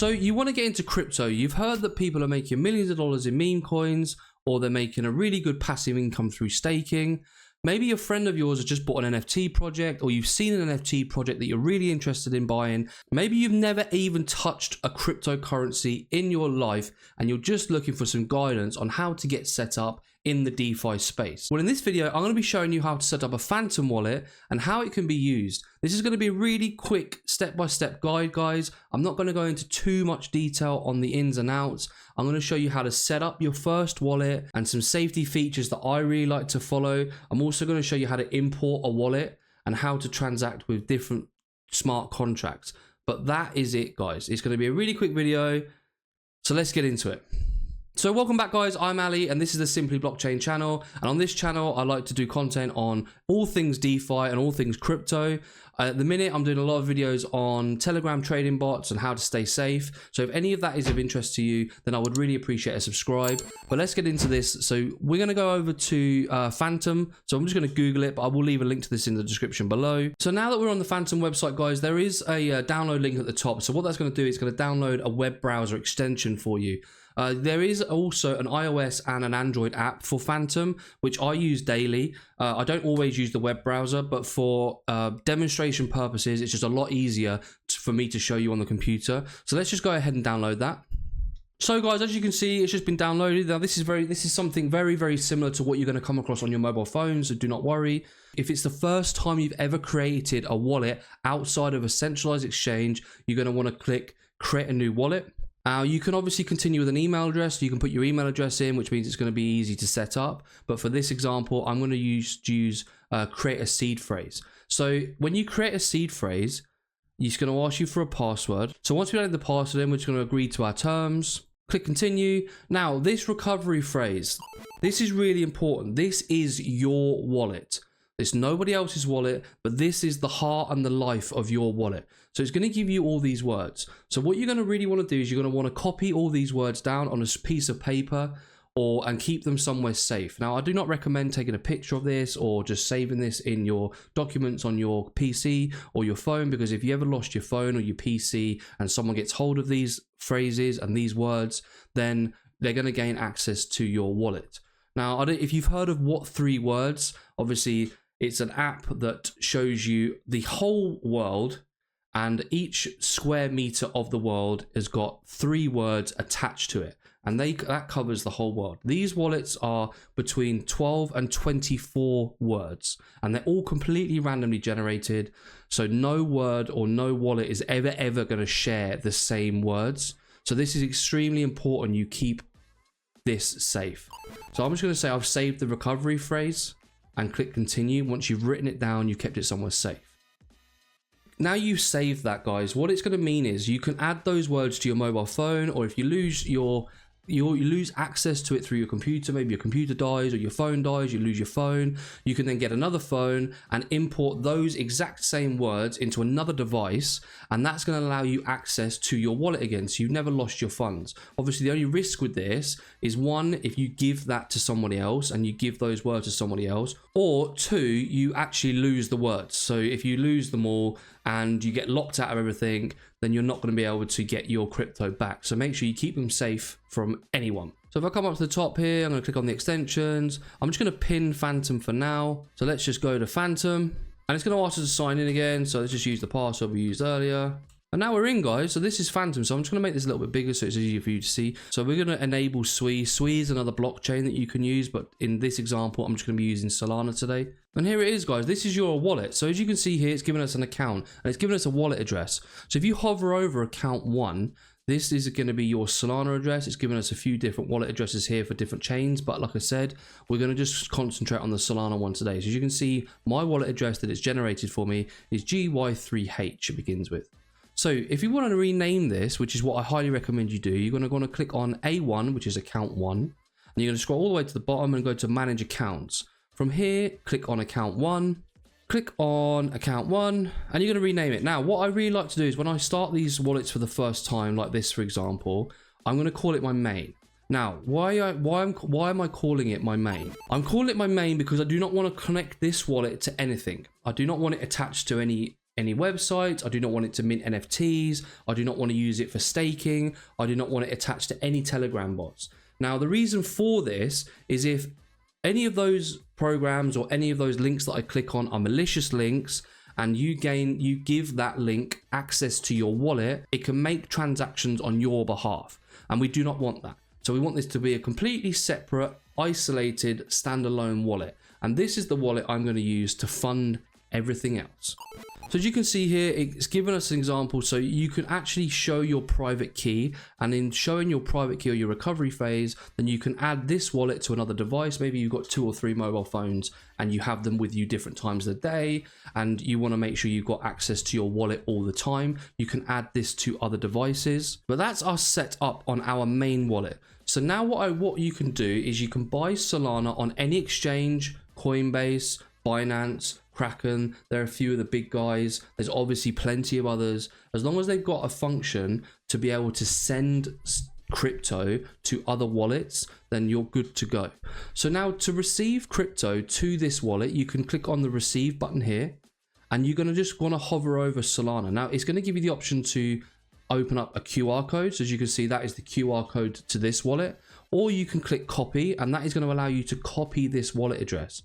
So you want to get into crypto. You've heard that people are making millions of dollars in meme coins, or they're making a really good passive income through staking. Maybe a friend of yours has just bought an NFT project, or you've seen an NFT project that you're really interested in buying. Maybe you've never even touched a cryptocurrency in your life, and you're just looking for some guidance on how to get set up in the DeFi space. Well, in this video, I'm going to be showing you how to set up a Phantom wallet and how it can be used. This is going to be a really quick step-by-step guide, guys. I'm not going to go into too much detail on the ins and outs. I'm going to show you how to set up your first wallet and some safety features that I really like to follow. I'm also going to show you how to import a wallet and how to transact with different smart contracts. But that is it, guys. It's going to be a really quick video. So let's get into it. So welcome back, guys. I'm Ali and this is the Simply Blockchain channel, and on this channel I like to do content on all things DeFi and all things crypto. At the minute I'm doing a lot of videos on Telegram trading bots and how to stay safe, so if any of that is of interest to you, then I would really appreciate a subscribe. But let's get into this. So we're going to go over to Phantom. So I'm just going to Google it, but I will leave a link to this in the description below. So now that we're on the Phantom website, guys, there is a download link at the top. So what that's going to do is going to download a web browser extension for you. There is also an iOS and an Android app for Phantom, which I use daily. I don't always use the web browser, but for demonstration purposes, it's just a lot easier for me to show you on the computer. So let's just go ahead and download that. So guys, as you can see, it's just been downloaded. Now this is something very, very similar to what you're going to come across on your mobile phone, so do not worry. If it's the first time you've ever created a wallet outside of a centralized exchange, you're going to want to click create a new wallet. You can obviously continue with an email address. You can put your email address in, which means it's going to be easy to set up. But for this example, I'm going to use create a seed phrase. So when you create a seed phrase, it's going to ask you for a password. So once we add the password in, we're just going to agree to our terms. Click continue. Now this recovery phrase, this is really important. This is your wallet. It's nobody else's wallet, but this is the heart and the life of your wallet. So it's going to give you all these words. So what you're going to really want to do is you're going to want to copy all these words down on a piece of paper and keep them somewhere safe. Now, I do not recommend taking a picture of this or just saving this in your documents on your PC or your phone, because if you ever lost your phone or your PC and someone gets hold of these phrases and these words, then they're going to gain access to your wallet. Now, if you've heard of What 3 Words, obviously it's an app that shows you the whole world, and each square meter of the world has got 3 words attached to it, and that covers the whole world. These wallets are between 12 and 24 words, and they're all completely randomly generated. So no word or no wallet is ever going to share the same words. So this is extremely important. You keep this safe. So I'm just going to say I've saved the recovery phrase and click continue. Once you've written it down, you kept it somewhere safe. Now you've saved that, guys, what it's going to mean is you can add those words to your mobile phone, or if you lose you lose access to it through your computer, maybe your computer dies or your phone dies, you lose your phone, you can then get another phone and import those exact same words into another device, and that's going to allow you access to your wallet again, so you've never lost your funds. Obviously the only risk with this is, one, if you give that to somebody else and you give those words to somebody else, or 2, you actually lose the words. So if you lose them all and you get locked out of everything, then you're not going to be able to get your crypto back. So make sure you keep them safe from anyone. So if I come up to the top here, I'm going to click on the extensions. I'm just going to pin Phantom for now. So let's just go to Phantom, and it's going to ask us to sign in again. So let's just use the password we used earlier. And now we're in, guys. So this is Phantom. So I'm just going to make this a little bit bigger so it's easier for you to see. So we're going to enable SWI. SWI is another blockchain that you can use, but in this example, I'm just going to be using Solana today. And here it is, guys. This is your wallet. So as you can see here, it's giving us an account and it's giving us a wallet address. So if you hover over account 1, this is going to be your Solana address. It's giving us a few different wallet addresses here for different chains, but like I said, we're going to just concentrate on the Solana one today. So as you can see, my wallet address that it's generated for me is GY3H, it begins with. So if you want to rename this, which is what I highly recommend you do, you're going to want to click on A1, which is account 1, and you're going to scroll all the way to the bottom and go to manage accounts. From here, click on account 1, click on account 1, and you're going to rename it. Now, what I really like to do is when I start these wallets for the first time, like this, for example, I'm going to call it my main. Now, why am I calling it my main? I'm calling it my main because I do not want to connect this wallet to anything. I do not want it attached to any any websites. I do not want it to mint NFTs. I do not want to use it for staking. I do not want it attached to any Telegram bots. Now, the reason for this is if any of those programs or any of those links that I click on are malicious links, and you give that link access to your wallet, it can make transactions on your behalf. And we do not want that. So we want this to be a completely separate, isolated, standalone wallet. And this is the wallet I'm going to use to fund everything else. So as you can see here, it's given us an example. So you can actually show your private key, and in showing your private key or your recovery phase, then you can add this wallet to another device. Maybe you've got 2 or 3 mobile phones and you have them with you different times of the day, and you want to make sure you've got access to your wallet all the time. You can add this to other devices, but that's us set up on our main wallet. So now what you can do is you can buy Solana on any exchange, Coinbase, Binance, Kraken. There are a few of the big guys. There's obviously plenty of others. As long as they've got a function to be able to send crypto to other wallets, then you're good to go. So now to receive crypto to this wallet, you can click on the receive button here, and you're going to just want to hover over Solana. Now it's going to give you the option to open up a QR code. So as you can see, that is the QR code to this wallet, or you can click copy, and that is going to allow you to copy this wallet address.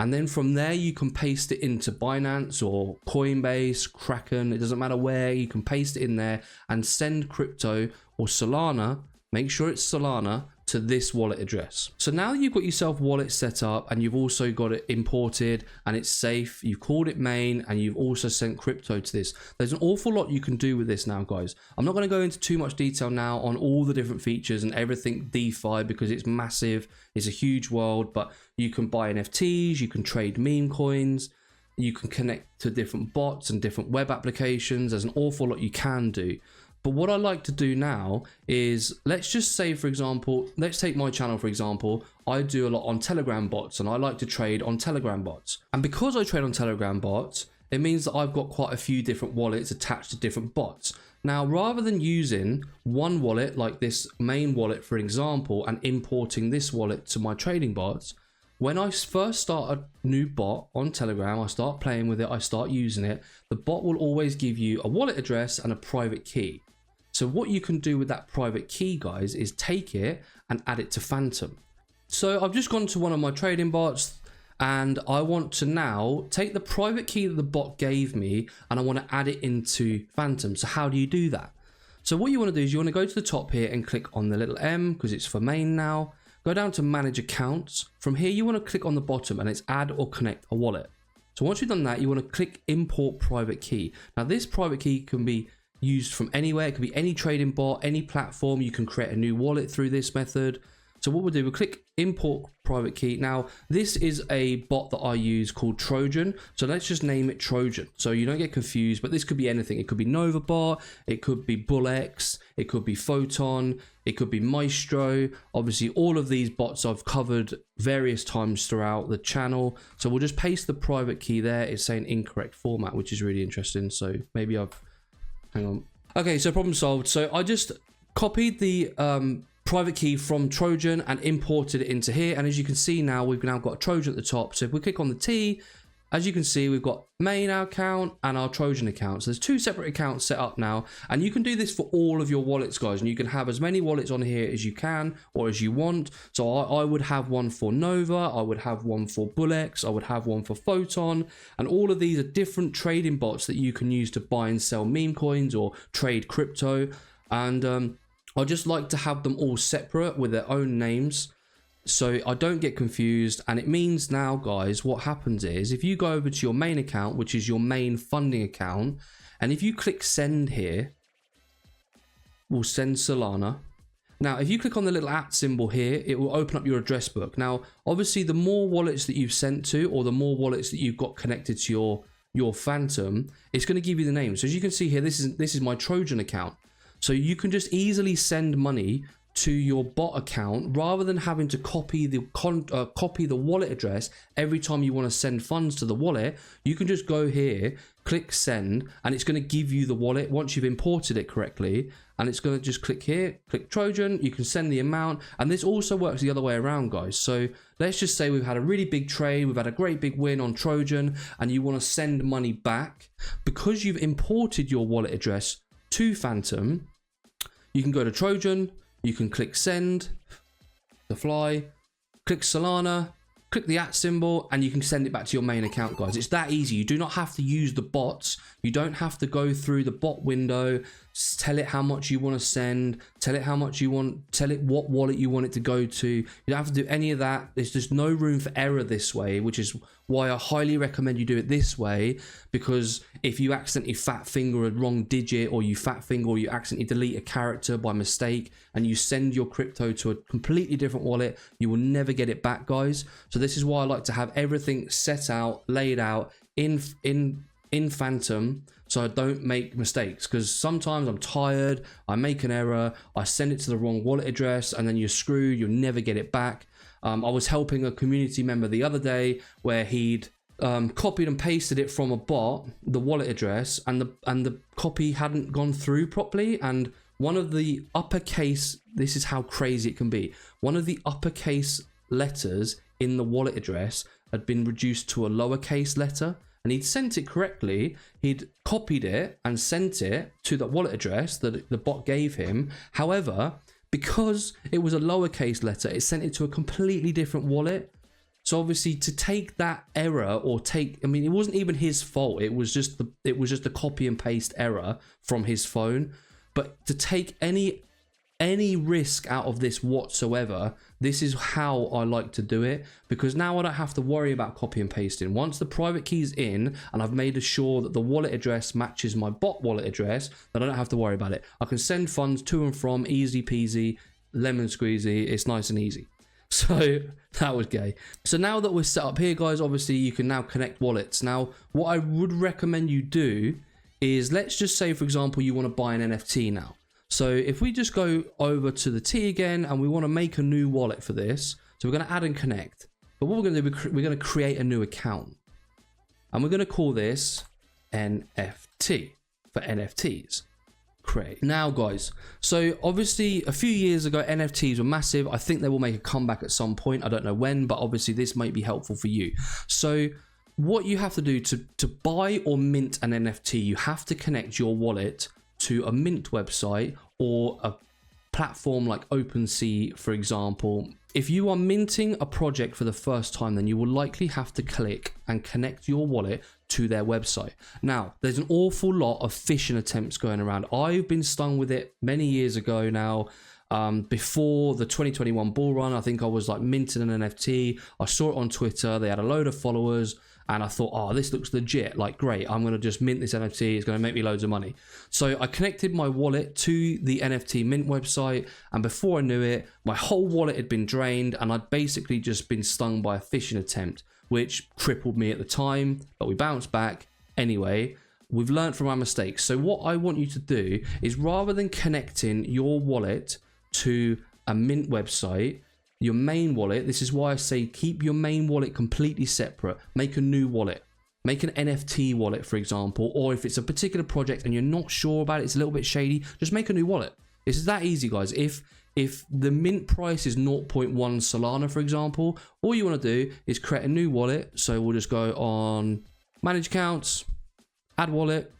And then from there, you can paste it into Binance or Coinbase, Kraken. It doesn't matter where, you can paste it in there and send crypto or Solana. Make sure it's Solana to this wallet address. So now you've got yourself wallet set up, and you've also got it imported and it's safe. You've called it main, and you've also sent crypto to this. There's an awful lot you can do with this now, guys. I'm not going to go into too much detail now on all the different features and everything DeFi, because it's massive. It's a huge world, but you can buy NFTs, you can trade meme coins, you can connect to different bots and different web applications. There's an awful lot you can do. But what I like to do now is, let's just say, for example, let's take my channel, for example. I do a lot on Telegram bots, and I like to trade on Telegram bots. And because I trade on Telegram bots, it means that I've got quite a few different wallets attached to different bots. Now, rather than using one wallet like this main wallet, for example, and importing this wallet to my trading bots, when I first start a new bot on Telegram, I start playing with it, I start using it, the bot will always give you a wallet address and a private key. So what you can do with that private key, guys, is take it and add it to Phantom. So I've just gone to one of my trading bots, and I want to now take the private key that the bot gave me, and I want to add it into Phantom. So how do you do that? So what you want to do is you want to go to the top here and click on the little M, because it's for main now. Go down to manage accounts. From here, you want to click on the bottom, and it's add or connect a wallet. So once you've done that, you want to click import private key. Now this private key can be used from anywhere. It could be any trading bot, any platform. You can create a new wallet through this method. So what we'll do, we'll click import private key. Now this is a bot that I use called Trojan. So let's just name it Trojan, so you don't get confused. But this could be anything. It could be NovaBot, it could be BullX, it could be Photon, it could be Maestro. Obviously all of these bots I've covered various times throughout the channel. So we'll just paste the private key there. It's saying incorrect format, which is really interesting. So maybe hang on. Okay, so problem solved. So I just copied the private key from Trojan and imported it into here. And as you can see now, we've now got Trojan at the top. So if we click on the T, as you can see, we've got main account and our Trojan account. So there's 2 separate accounts set up now. And you can do this for all of your wallets, guys. And you can have as many wallets on here as you can or as you want. So I would have one for Nova. I would have one for BullX. I would have one for Photon. And all of these are different trading bots that you can use to buy and sell meme coins or trade crypto. And I just like to have them all separate with their own names, so I don't get confused. And it means now, guys, what happens is if you go over to your main account, which is your main funding account, and if you click send here, we'll send Solana. Now, if you click on the little @ symbol here, it will open up your address book. Now, obviously, the more wallets that you've sent to, or the more wallets that you've got connected to your Phantom, it's going to give you the name. So as you can see here, this is my Trojan account. So you can just easily send money to your bot account, rather than having to copy the wallet address every time you want to send funds to the wallet, you can just go here, click send, and it's going to give you the wallet once you've imported it correctly. And it's going to just click here, click Trojan, you can send the amount. And this also works the other way around, guys. So let's just say we've had a really big trade, we've had a great big win on Trojan, and you want to send money back. Because you've imported your wallet address to Phantom, you can go to Trojan, you can click send, the fly, click Solana, click the @ symbol, and you can send it back to your main account, guys. It's that easy. You do not have to use the bots. You don't have to go through the bot window, tell it how much you want to send, tell it how much you want, tell it what wallet you want it to go to. You don't have to do any of that. There's just no room for error this way, which is why I highly recommend you do it this way, because if you accidentally fat finger a wrong digit, or you fat finger, or you accidentally delete a character by mistake, and you send your crypto to a completely different wallet, you will never get it back, guys. So this is why I like to have everything set out, laid out in Phantom, so I don't make mistakes, because sometimes I'm tired, I make an error, I send it to the wrong wallet address, and then you're screwed, you'll never get it back. I was helping a community member the other day where he'd copied and pasted it from a bot, the wallet address, and the copy hadn't gone through properly, and one of the uppercase, this is how crazy it can be, one of the uppercase letters in the wallet address had been reduced to a lowercase letter, and he'd sent it correctly. He'd copied it and sent it to the wallet address that the bot gave him. However, because it was a lowercase letter, it sent it to a completely different wallet. So obviously, to take that error, or I mean, it wasn't even his fault. It was just the copy and paste error from his phone. But to take any risk out of this whatsoever, this is how I like to do it, because now I don't have to worry about copy and pasting. Once the private key's in and I've made sure that the wallet address matches my bot wallet address, then I don't have to worry about it. I can send funds to and from, easy peasy, lemon squeezy. It's nice and easy. So that was gay. So now that we're set up here, guys, obviously you can now connect wallets. Now, what I would recommend you do is, let's just say, for example, you want to buy an NFT now. So if we just go over to the T again, and we want to make a new wallet for this, so we're going to add and connect. But what we're going to do, we're going to create a new account, and we're going to call this NFT for NFTs. Create. Now, guys, so obviously a few years ago, NFTs were massive. I think they will make a comeback at some point. I don't know when, but obviously this might be helpful for you. So what you have to do to buy or mint an NFT, you have to connect your wallet to a mint website or a platform like OpenSea, for example. If you are minting a project for the first time, then you will likely have to click and connect your wallet to their website. Now, there's an awful lot of phishing attempts going around. I've been stung with it many years ago now. Before the 2021 bull run, I think I was like minting an NFT. I saw it on Twitter. They had a load of followers, and I thought, oh, this looks legit. Like, great, I'm going to just mint this NFT. It's going to make me loads of money. So I connected my wallet to the NFT mint website, and before I knew it, my whole wallet had been drained, and I'd basically just been stung by a phishing attempt, which crippled me at the time, but we bounced back. Anyway, we've learned from our mistakes. So what I want you to do is, rather than connecting your wallet to a mint website, your main wallet, this is why I say keep your main wallet completely separate. Make a new wallet. Make an NFT wallet, for example, or if it's a particular project and you're not sure about it, it's a little bit shady, just make a new wallet. It's that easy, guys. If the mint price is 0.1 Solana, for example, all you want to do is create a new wallet. So we'll just go on manage accounts, add wallet,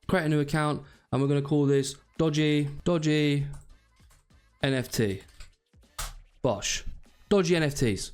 create a new account, and we're going to call this Dodgy NFT. Bosh. Dodgy NFTs.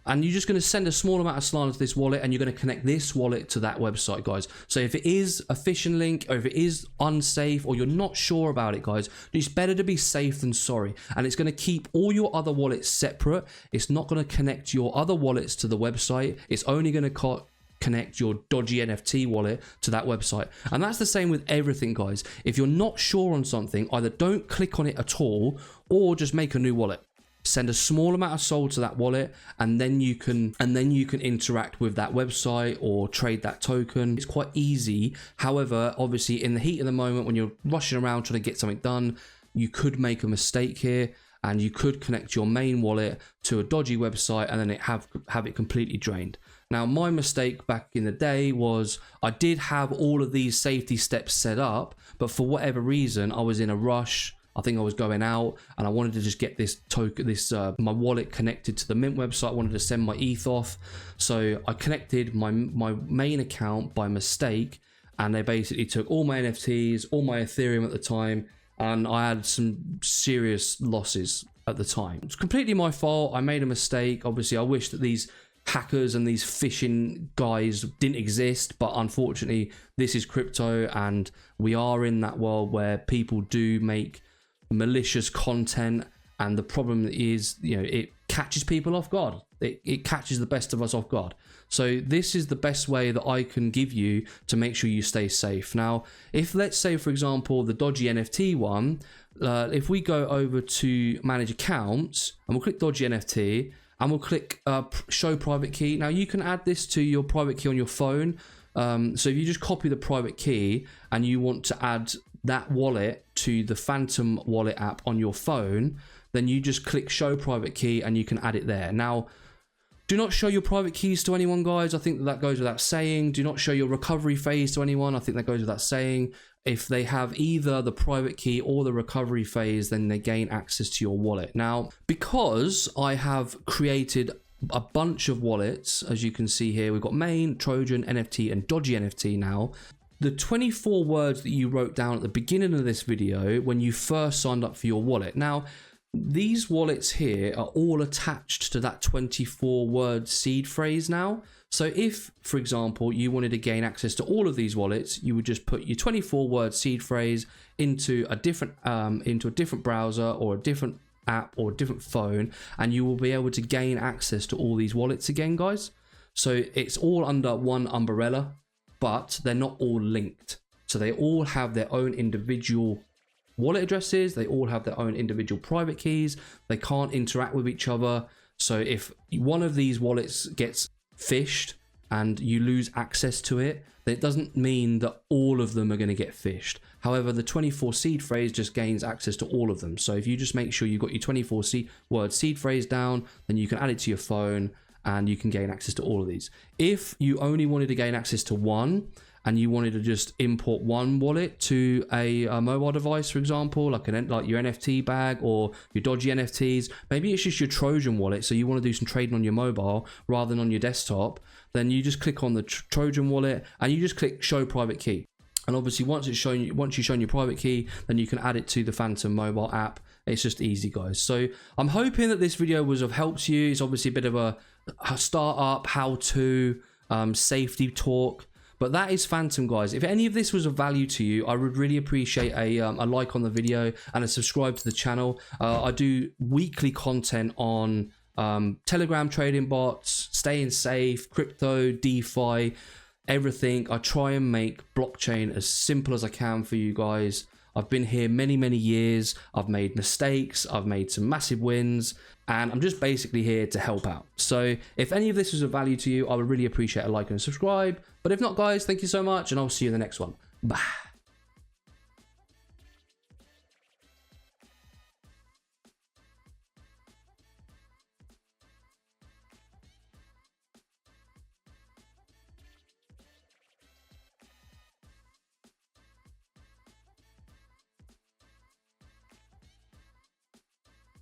And you're just going to send a small amount of Solana to this wallet, and you're going to connect this wallet to that website, guys. So if it is a phishing link, or if it is unsafe, or you're not sure about it, guys, it's better to be safe than sorry. And it's going to keep all your other wallets separate. It's not going to connect your other wallets to the website. It's only going to connect your dodgy NFT wallet to that website. And that's the same with everything, guys. If you're not sure on something, either don't click on it at all, or just make a new wallet. Send a small amount of SOL to that wallet, and then you can interact with that website or trade that token. It's quite easy. However, obviously in the heat of the moment, when you're rushing around trying to get something done, you could make a mistake here and you could connect your main wallet to a dodgy website and then have it completely drained. Now, my mistake back in the day was I did have all of these safety steps set up, but for whatever reason, I was in a rush. I think I was going out and I wanted to just get this token, my wallet connected to the Mint website. I wanted to send my ETH off. So I connected my main account by mistake, and they basically took all my NFTs, all my Ethereum at the time, and I had some serious losses at the time. It's completely my fault. I made a mistake. Obviously, I wish that these hackers and these phishing guys didn't exist, but unfortunately, this is crypto, and we are in that world where people do make malicious content, and the problem is, you know, it catches people off guard. It catches the best of us off guard. So this is the best way that I can give you to make sure you stay safe. Now, if let's say, for example, the dodgy NFT one, if we go over to manage accounts and we'll click dodgy NFT and we'll click show private key. Now you can add this to your private key on your phone. So if you just copy the private key and you want to add that wallet to the Phantom wallet app on your phone, then you just click show private key and you can add it there. Now, do not show your private keys to anyone, guys. I think that goes without saying. Do not show your recovery phase to anyone. I think that goes without saying. If they have either the private key or the recovery phase, then they gain access to your wallet. Now, because I have created a bunch of wallets, as you can see here, we've got main, Trojan, NFT, and dodgy NFT now. The 24 words that you wrote down at the beginning of this video when you first signed up for your wallet. Now, these wallets here are all attached to that 24 word seed phrase now. So if, for example, you wanted to gain access to all of these wallets, you would just put your 24 word seed phrase into a different browser or a different app or a different phone, and you will be able to gain access to all these wallets again, guys. So it's all under one umbrella, but they're not all linked. So they all have their own individual wallet addresses. They all have their own individual private keys. They can't interact with each other. So if one of these wallets gets phished and you lose access to it, that doesn't mean that all of them are going to get phished. However, the 24 seed phrase just gains access to all of them. So if you just make sure you've got your 24 word seed phrase down, then you can add it to your phone and you can gain access to all of these. If you only wanted to gain access to one and you wanted to just import one wallet to a mobile device, for example, like your NFT bag or your dodgy NFTs, maybe it's just your Trojan wallet, so you want to do some trading on your mobile rather than on your desktop, then you just click on the Trojan wallet and you just click show private key. And obviously once you've shown your private key, then you can add it to the Phantom mobile app. It's just easy, guys. So I'm hoping that this video was of help to you. It's obviously a bit of a startup, how-to, safety talk. But that is Phantom, guys. If any of this was of value to you, I would really appreciate a like on the video and a subscribe to the channel. I do weekly content on Telegram trading bots, staying safe, crypto, DeFi, everything. I try and make blockchain as simple as I can for you guys. I've been here many, many years. I've made mistakes. I've made some massive wins. And I'm just basically here to help out. So if any of this was of value to you, I would really appreciate a like and subscribe. But if not, guys, thank you so much. And I'll see you in the next one. Bye.